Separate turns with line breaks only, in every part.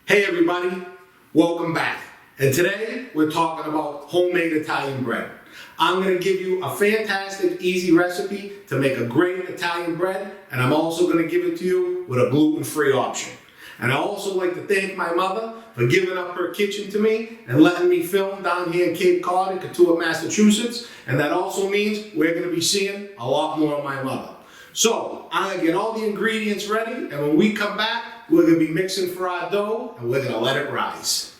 Hey everybody, welcome back. And today we're talking about homemade Italian bread. I'm going to give you a fantastic, easy recipe to make a great Italian bread, and I'm also going to give it to you with a gluten-free option. And I also like to thank my mother for giving up her kitchen to me and letting me film down here in Cape Cod in Katuitt, Massachusetts. And that also means we're going to be seeing a lot more of my mother. So I'm going to get all the ingredients ready, and when we come back, we're going to be mixing for our dough, and we're going to let it rise.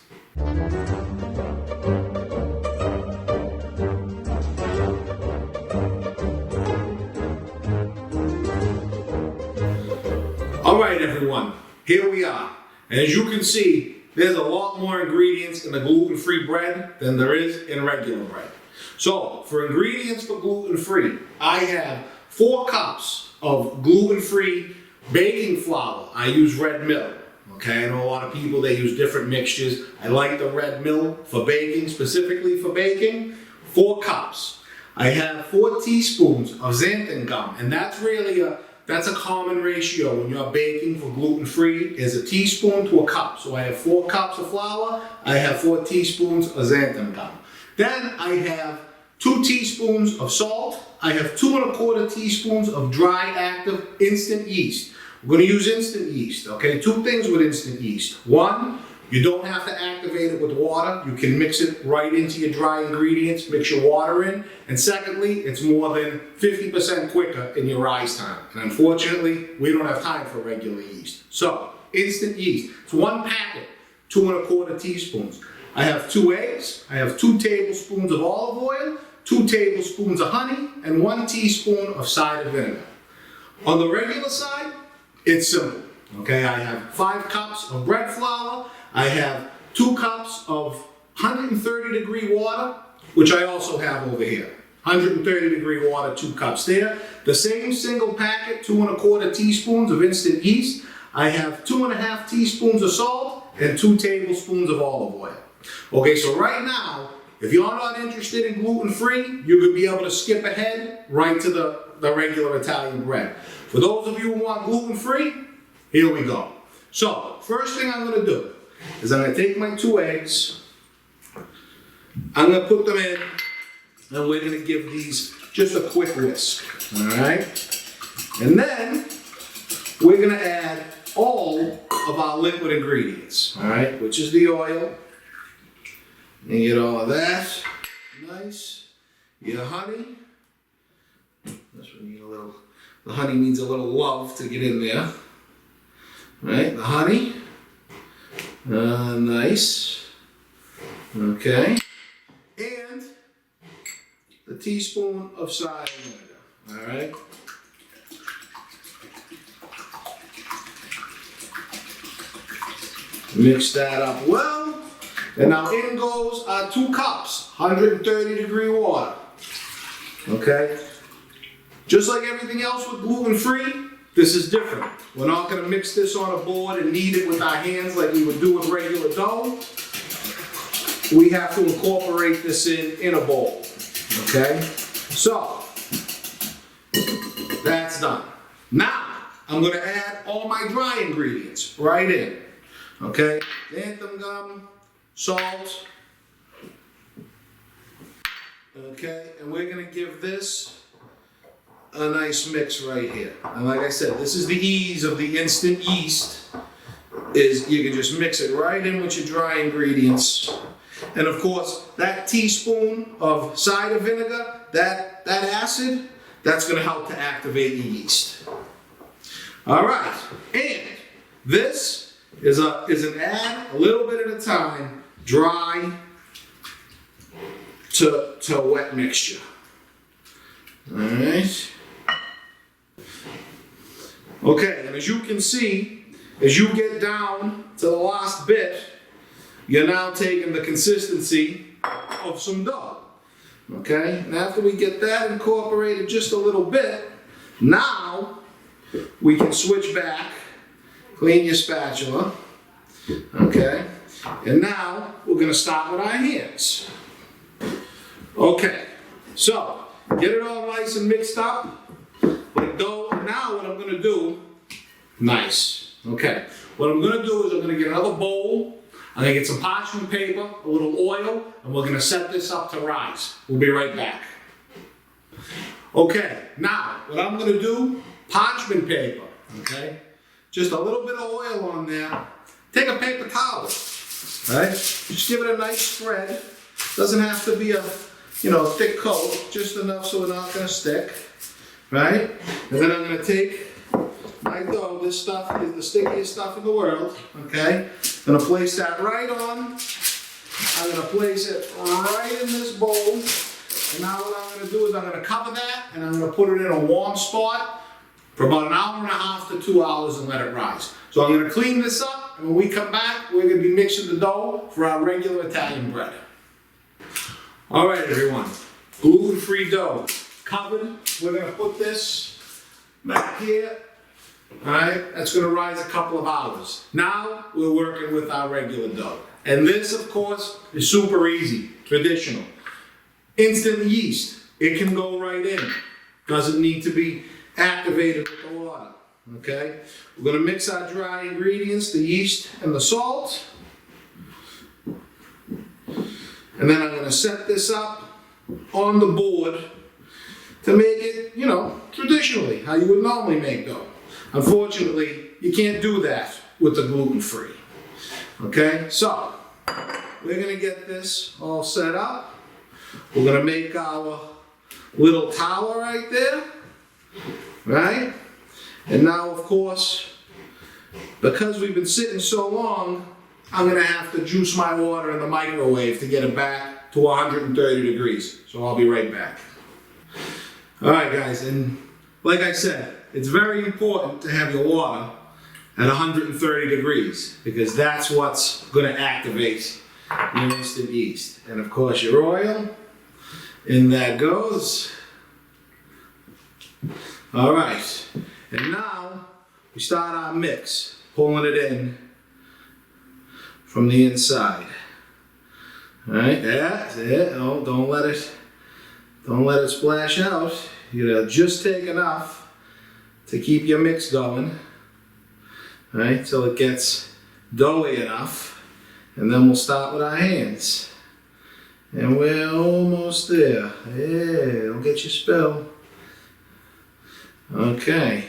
All right, everyone, here we are. And as you can see, there's a lot more ingredients in the gluten-free bread than there is in regular bread. So for ingredients for gluten-free, I have 4 cups of gluten-free baking flour. I use Red Mill. Okay, I know a lot of people, they use different mixtures. I like the Red Mill for baking, specifically for baking. 4 cups. I have 4 teaspoons of xanthan gum, and that's really a common ratio when you're baking for gluten-free, is a teaspoon to a cup. So I have 4 cups of flour, I have 4 teaspoons of xanthan gum. Then I have 2 teaspoons of salt, I have 2 1/4 teaspoons of dry active instant yeast. We're going to use instant yeast, okay? 2 things with instant yeast. 1, you don't have to activate it with water. You can mix it right into your dry ingredients, mix your water in. And secondly, it's more than 50% quicker in your rise time. And unfortunately, we don't have time for regular yeast. So, instant yeast. It's 1 packet, 2 1/4 teaspoons. I have 2 eggs. I have 2 tablespoons of olive oil, 2 tablespoons of honey, and 1 teaspoon of cider vinegar. On the regular side, it's simple, okay? I have 5 cups of bread flour. I have 2 cups of 130-degree water, which I also have over here. 130-degree water, 2 cups there. The same single packet, 2 1/4 teaspoons of instant yeast. I have 2 1/2 teaspoons of salt and 2 tablespoons of olive oil. Okay, so right now, if you're not interested in gluten-free, you could be able to skip ahead right to the regular Italian bread. For those of you who want gluten-free, here we go. So, first thing I'm going to do is I'm going to take my 2 eggs, I'm going to put them in, and we're going to give these just a quick whisk, all right? And then, we're going to add all of our liquid ingredients, all right? Which is the oil. And get all of that. Nice. Your honey. That's what we need a little. The honey needs a little love to get in there. Right? The honey. Nice. Okay. And a teaspoon of cider vinegar. All right. Mix that up well. And now in goes our 2 cups, 130-degree water. Okay? Just like everything else with gluten-free, this is different. We're not going to mix this on a board and knead it with our hands like we would do with regular dough. We have to incorporate this in a bowl. Okay? So, that's done. Now, I'm going to add all my dry ingredients right in. Okay? Xanthan gum, salt. Okay, and we're going to give this a nice mix right here. And like I said, this is the ease of the instant yeast, is you can just mix it right in with your dry ingredients. And of course, that teaspoon of cider vinegar, that acid, that's going to help to activate the yeast. All right, and this is an add a little bit at a time, dry to wet mixture. All right. Okay, and as you can see, as you get down to the last bit, you're now taking the consistency of some dough. Okay, and after we get that incorporated just a little bit, now we can switch back, clean your spatula. Okay, and now we're going to start with our hands. Okay, so get it all nice and mixed up like dough. Now what I'm going to do, nice. Okay, what I'm gonna do is I'm gonna get another bowl, I'm gonna get some parchment paper, a little oil, and we're gonna set this up to rise. We'll be right back. Okay, now, what I'm gonna do, parchment paper, okay? Just a little bit of oil on there. Take a paper towel, right? Just give it a nice spread. Doesn't have to be a, thick coat, just enough so it's not gonna stick, right? And then I'm gonna take my dough. This stuff is the stickiest stuff in the world, okay? I'm gonna place that right on. I'm gonna place it right in this bowl. And now what I'm gonna do is I'm gonna cover that and I'm gonna put it in a warm spot for about an hour and a half to 2 hours and let it rise. So I'm gonna clean this up, and when we come back, we're gonna be mixing the dough for our regular Italian bread. All right, everyone, gluten-free dough, covered. We're gonna put this back here. All right, that's gonna rise a couple of hours. Now we're working with our regular dough. And this, of course, is super easy, traditional. Instant yeast, it can go right in. Doesn't need to be activated with the water, okay? We're gonna mix our dry ingredients, the yeast and the salt. And then I'm gonna set this up on the board to make it, traditionally, how you would normally make dough. Unfortunately, you can't do that with the gluten-free, okay? So, we're gonna get this all set up. We're gonna make our little tower right there, right? And now, of course, because we've been sitting so long, I'm gonna have to juice my water in the microwave to get it back to 130 degrees. So I'll be right back. All right, guys, and like I said, it's very important to have your water at 130 degrees because that's what's gonna activate your instant yeast. And of course, your oil, in that goes. All right, and now we start our mix, pulling it in from the inside. All right, that's it. Oh, don't let it splash out. You gotta just take enough to keep your mix going. All right, till it gets doughy enough, and then we'll start with our hands. And we're almost there. Yeah, don't get your spill. Okay.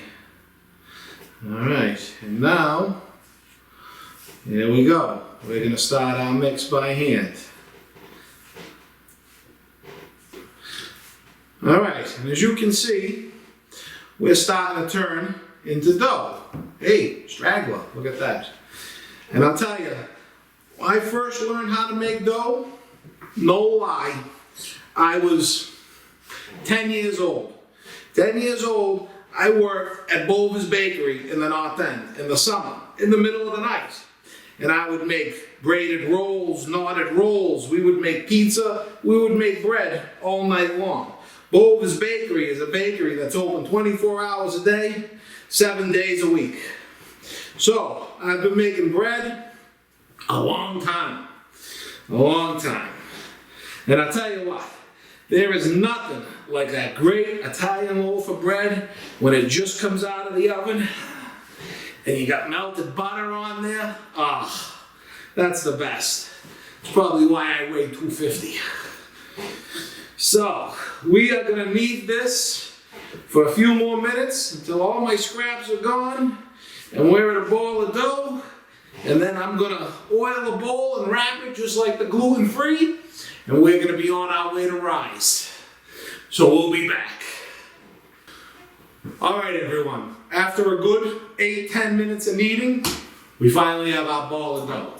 All right, and now, here we go. We're gonna start our mix by hand. All right, and as you can see, we're starting to turn into dough. Hey, straggler, look at that. And I'll tell you, when I first learned how to make dough, no lie, I was 10 years old. 10 years old, I worked at Bova's Bakery in the North End in the summer, in the middle of the night. And I would make braided rolls, knotted rolls. We would make pizza. We would make bread all night long. Bova's Bakery is a bakery that's open 24 hours a day, 7 days a week. So I've been making bread a long time. A long time. And I'll tell you what, there is nothing like that great Italian loaf of bread when it just comes out of the oven and you got melted butter on there. Ah, that's the best. It's probably why I weigh 250. So, we are gonna knead this for a few more minutes until all my scraps are gone and we're at a bowl of dough. And then I'm gonna oil the bowl and wrap it just like the gluten-free. And we're gonna be on our way to rise. So we'll be back. All right, everyone. After a good 8-10 minutes of kneading, we finally have our ball of dough.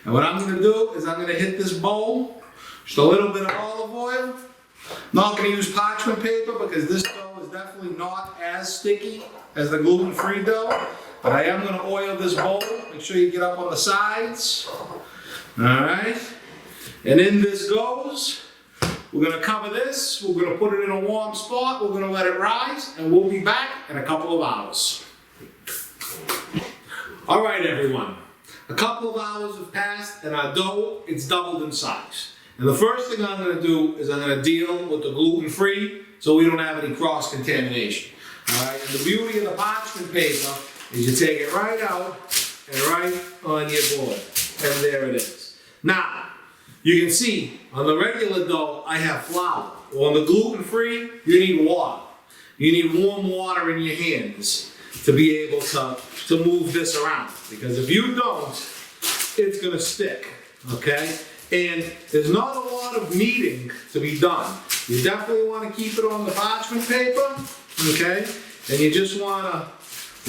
And what I'm gonna do is I'm gonna hit this bowl, just a little bit of olive oil. Not gonna use parchment paper because this dough is definitely not as sticky as the gluten-free dough. But I am gonna oil this bowl. Make sure you get up on the sides. All right. And in this goes. We're gonna cover this. We're gonna put it in a warm spot. We're gonna let it rise, and we'll be back in a couple of hours. All right, everyone. A couple of hours have passed, and our dough, it's doubled in size. And the first thing I'm gonna do is I'm gonna deal with the gluten-free so we don't have any cross-contamination. All right, and the beauty of the parchment paper is you take it right out and right on your board. And there it is. Now, you can see on the regular dough, I have flour. On the gluten-free, you need water. You need warm water in your hands to be able to move this around. Because if you don't, it's gonna stick, okay? And there's not a lot of kneading to be done. You definitely wanna keep it on the parchment paper, okay? And you just wanna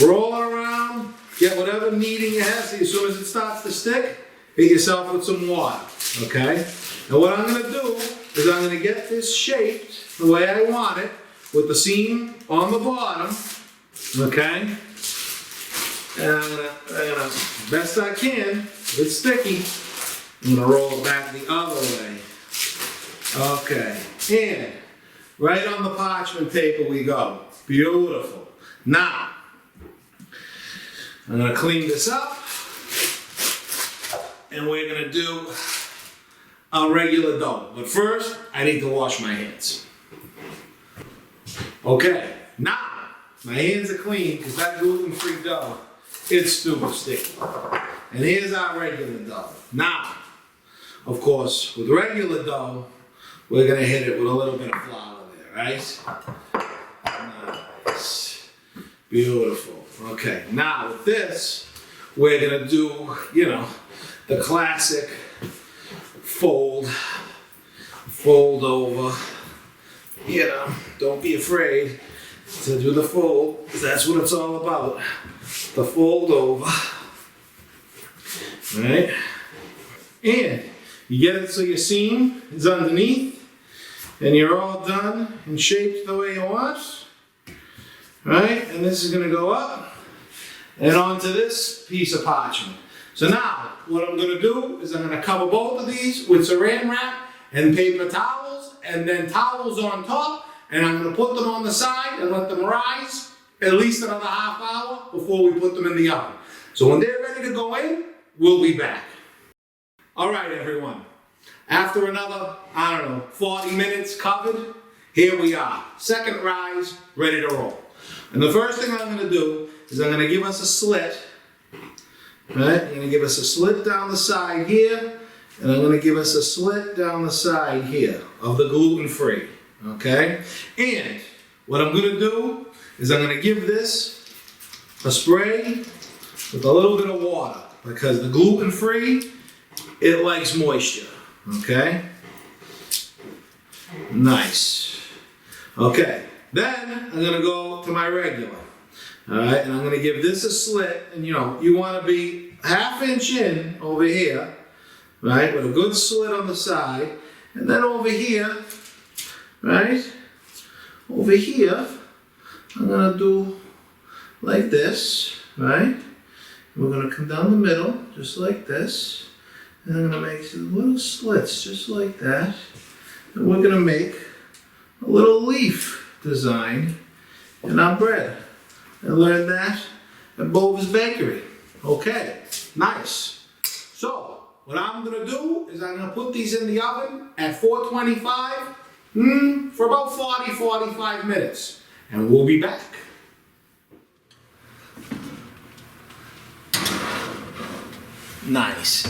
roll it around, get whatever kneading you have. See, as soon as it starts to stick, hit yourself with some water, okay? And what I'm gonna do is I'm gonna get this shaped the way I want it, with the seam on the bottom, okay? And I'm gonna, best I can, if it's sticky, I'm gonna roll it back the other way. Okay, and right on the parchment paper we go. Beautiful. Now, I'm gonna clean this up, and we're gonna do a regular dough. But first, I need to wash my hands. Okay, now, my hands are clean because that gluten-free dough, it's super sticky. And here's our regular dough. Now, of course, with regular dough, we're gonna hit it with a little bit of flour there, right? Nice. Beautiful. Okay, now with this, we're gonna do, you know, the classic fold over. You know, don't be afraid to do the fold, because that's what it's all about. The fold over. Right? And you get it so your seam is underneath, and you're all done and shaped the way you want. Right? And this is going to go up and onto this piece of parchment. So now, what I'm going to do is I'm going to cover both of these with saran wrap and paper towels, and then towels on top, and I'm going to put them on the side and let them rise at least another half hour before we put them in the oven. So when they're ready to go in, we'll be back. All right, everyone. After another, 40 minutes covered, here we are. Second rise, ready to roll. And the first thing I'm going to do is I'm going to give us a slit. Right? I'm going to give us a slit down the side here, and I'm going to give us a slit down the side here of the gluten-free. Okay? And what I'm going to do is I'm going to give this a spray with a little bit of water, because the gluten-free, it likes moisture. Okay? Nice. Okay. Then I'm going to go to my regular. Alright, and I'm going to give this a slit, and you want to be ½ inch in over here, right, with a good slit on the side, and then over here, right, over here, I'm going to do like this, right, we're going to come down the middle, just like this, and I'm going to make some little slits, just like that, and we're going to make a little leaf design in our bread. I learned that at Bova's Bakery. Okay, nice. So, what I'm gonna do is I'm gonna put these in the oven at 425 for about 40-45 minutes. And we'll be back. Nice.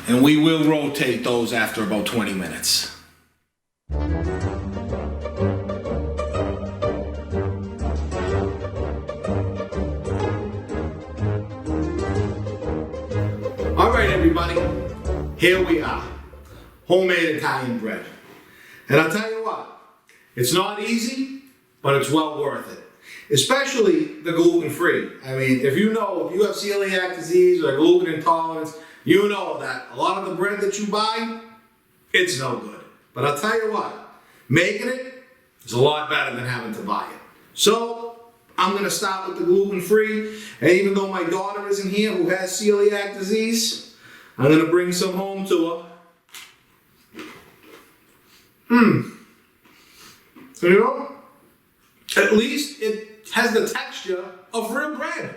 And we will rotate those after about 20 minutes. All right, everybody, here we are, homemade Italian bread. And I'll tell you what, it's not easy, but it's well worth it. Especially the gluten-free. I mean, if you have celiac disease or gluten intolerance, you know that a lot of the bread that you buy, it's no good. But I'll tell you what, making it is a lot better than having to buy it. So, I'm going to start with the gluten-free, and even though my daughter isn't here who has celiac disease, I'm going to bring some home to her. At least it has the texture of real bread.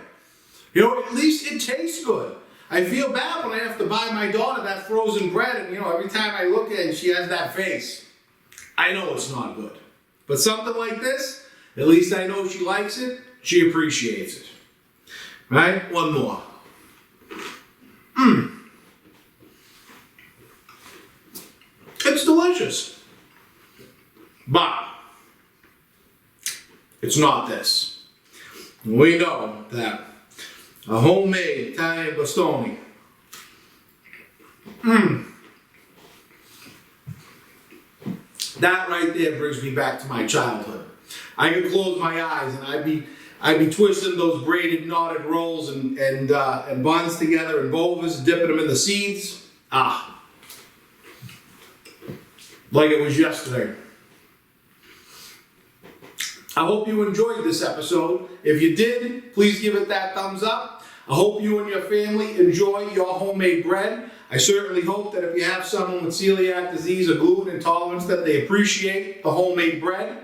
At least it tastes good. I feel bad when I have to buy my daughter that frozen bread, and every time I look at it, she has that face. I know it's not good. But something like this, at least I know she likes it, she appreciates it. Right? One more. It's delicious. But it's not this. We know that a homemade Italian Bastoni. That right there brings me back to my childhood. I could close my eyes and I'd be twisting those braided, knotted rolls and buns together and Bovis, dipping them in the seeds. Like it was yesterday. I hope you enjoyed this episode. If you did, please give it that thumbs up. I hope you and your family enjoy your homemade bread. I certainly hope that if you have someone with celiac disease or gluten intolerance, that they appreciate the homemade bread.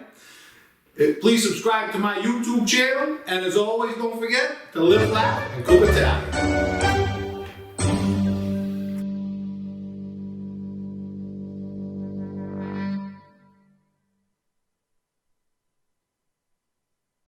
Please subscribe to my YouTube channel. And as always, don't forget to live, laugh, and cook Italian.